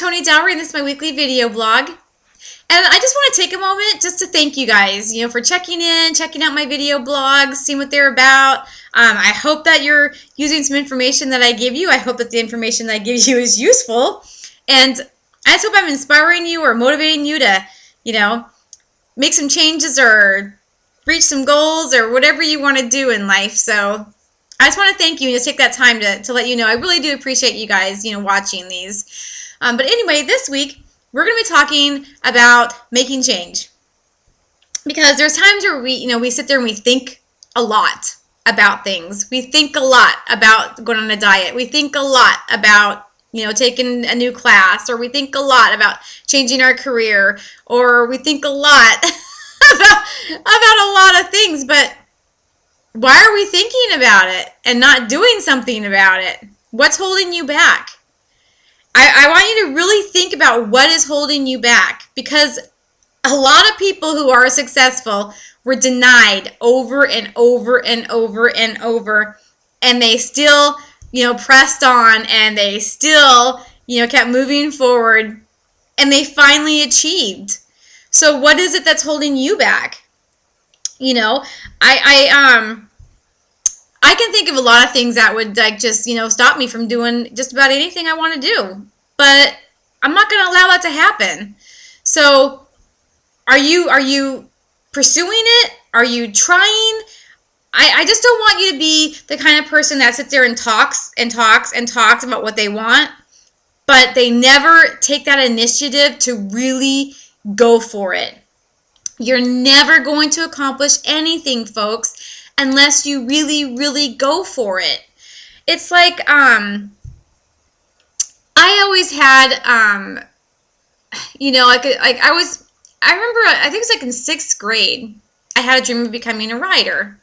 Toni Dowrey, and this is my weekly video blog. And I just want to take a moment just to thank you guys, for checking in, checking out my video blogs, seeing what they're about. I hope that you're using some information that I give you. I hope that the information that I give you is useful. And I just hope I'm inspiring you or motivating you to, make some changes or reach some goals or whatever you want to do in life. So I just want to thank you and just take that time to let you know I really do appreciate you guys, watching these. But anyway, this week we're going to be talking about making change, because there's times where we sit there and we think a lot about things. We think a lot about going on a diet. We think a lot about taking a new class, or we think a lot about changing our career, or we think a lot about a lot of things. But why are we thinking about it and not doing something about it? What's holding you back? I want you to really think about what is holding you back, because a lot of people who are successful were denied over and over and over and over, and they still, pressed on, and they still, kept moving forward, and they finally achieved. So what is it that's holding you back? I can think of a lot of things that would just stop me from doing just about anything I want to do, but I'm not going to allow that to happen. So are you pursuing it? Are you trying? I just don't want you to be the kind of person that sits there and talks and talks and talks about what they want, but they never take that initiative to really go for it. You're never going to accomplish anything, folks, unless you really, really go for it. It's like, I always had, I remember, I think it was in 6th grade, I had a dream of becoming a writer.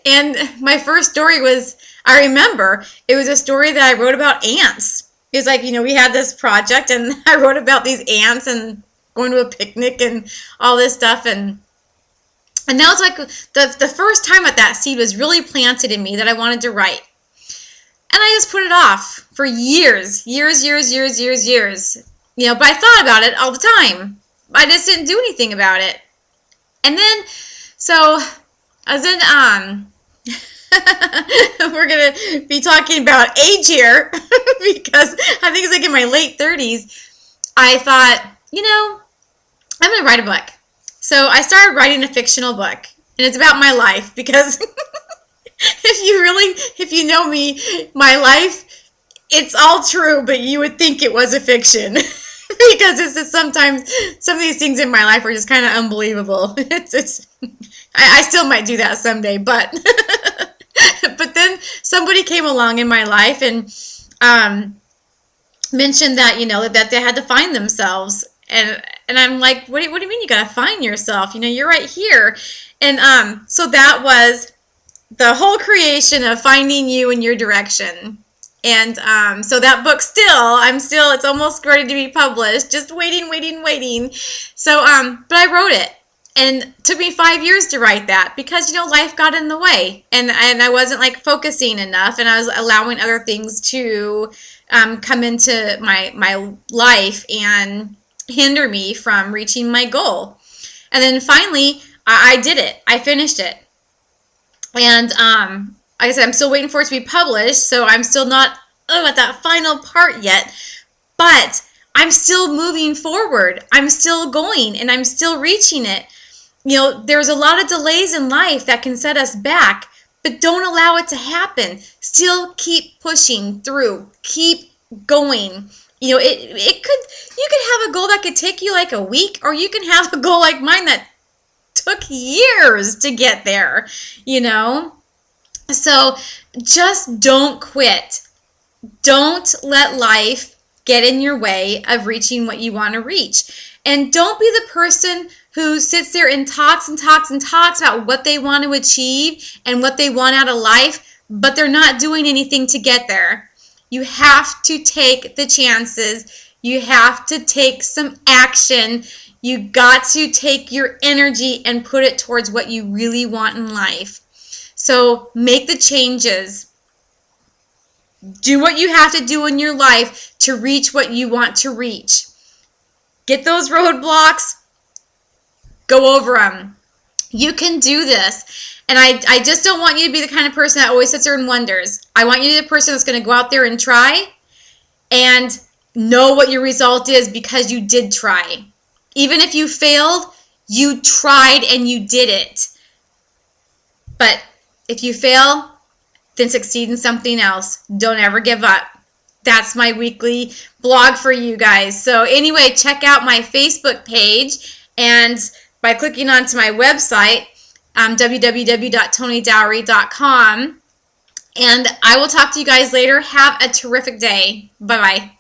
And my first story was, I remember, it was a story that I wrote about ants. It was we had this project, and I wrote about these ants and going to a picnic and all this stuff, and that was the first time that seed was really planted in me that I wanted to write. And I just put it off for years. But I thought about it all the time. I just didn't do anything about it. And then, so I was in, we're going to be talking about age here, because I think it's in my late 30s. I thought, I'm going to write a book. So I started writing a fictional book, and it's about my life, because if you know me, my life, it's all true, but you would think it was a fiction. Because it's just sometimes some of these things in my life are just kind of unbelievable. I still might do that someday, but but then somebody came along in my life and mentioned that that they had to find themselves, and I'm like, what do you mean you gotta find yourself? You're right here. And so that was the whole creation of finding you and your direction. And so that book it's almost ready to be published, just waiting. So but I wrote it, and it took me 5 years to write that, because life got in the way, and I wasn't focusing enough, and I was allowing other things to come into my life and hinder me from reaching my goal. And then finally I did it. I finished it. And like I said, I'm still waiting for it to be published, so I'm still not at that final part yet, but I'm still moving forward. I'm still going, and I'm still reaching it. There's a lot of delays in life that can set us back, but don't allow it to happen. Still keep pushing through. Keep going. You could have a goal that could take you a week, or you can have a goal like mine that took years to get there, So just don't quit. Don't let life get in your way of reaching what you want to reach. And don't be the person who sits there and talks about what they want to achieve and what they want out of life, but they're not doing anything to get there. You have to take the chances. You have to take some action. You got to take your energy and put it towards what you really want in life. So make the changes. Do what you have to do in your life to reach what you want to reach. Get those roadblocks. Go over them. You can do this. And I just don't want you to be the kind of person that always sits there and wonders. I want you to be the person that's going to go out there and try and know what your result is because you did try. Even if you failed, you tried and you did it. But if you fail, then succeed in something else. Don't ever give up. That's my weekly blog for you guys. So anyway, check out my Facebook page, and by clicking onto my website, www.tonidowrey.com. And I will talk to you guys later. Have a terrific day. Bye-bye.